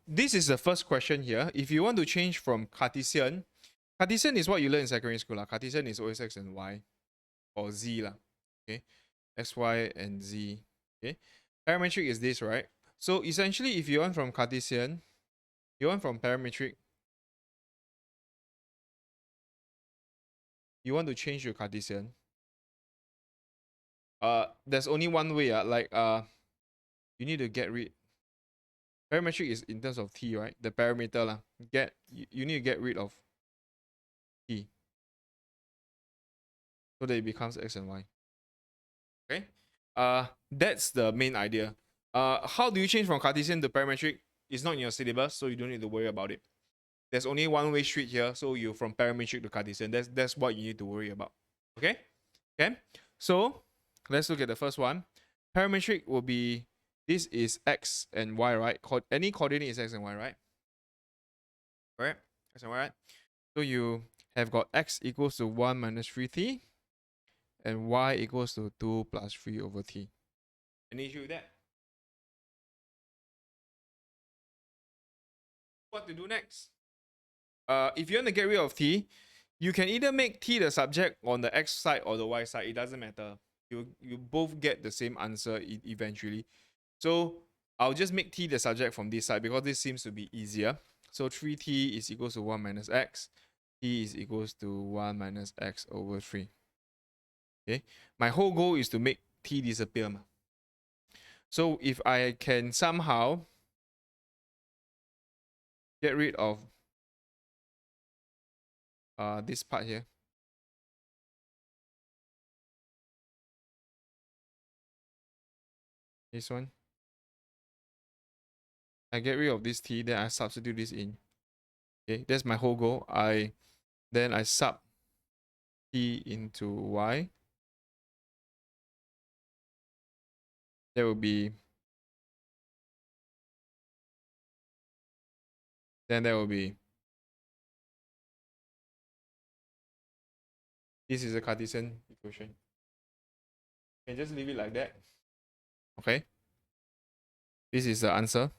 this is the first question here. If you want to change from Cartesian is what you learn in secondary school. Cartesian is always x and y, or z. Okay, x, y, and z. Okay, parametric is this, right? So essentially, if you want from Cartesian, you want from parametric, you want to change your Cartesian. There's only one way. You need to get rid. Parametric is in terms of t, right? The parameter lah. You need to get rid of t, so that it becomes x and y. Okay. That's the main idea. How do you change from Cartesian to parametric? It's not in your syllabus, so you don't need to worry about it. There's only one way street here, so you from parametric to Cartesian. That's what you need to worry about. Okay. Okay. So let's look at the first one. Parametric will be, this is x and y, right? Any coordinate is x and y, right? Right? X and y, right? So you have got x equals to 1 minus 3t and y equals to 2 plus 3 over t. Any issue with that? What to do next? If you want to get rid of t, you can either make t the subject on the x side or the y side. It doesn't matter. You both get the same answer eventually. So I'll just make t the subject from this side because this seems to be easier. So 3t is equals to 1 minus x. T is equals to 1 minus x over 3. Okay. My whole goal is to make t disappear. So if I can somehow get rid of this part here, this one, I get rid of this t, then I substitute this in. Okay, that's my whole goal. Then I sub t into y. That will be, then that will be, this is a Cartesian equation. You can just leave it like that. Okay. This is the answer.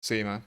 Same.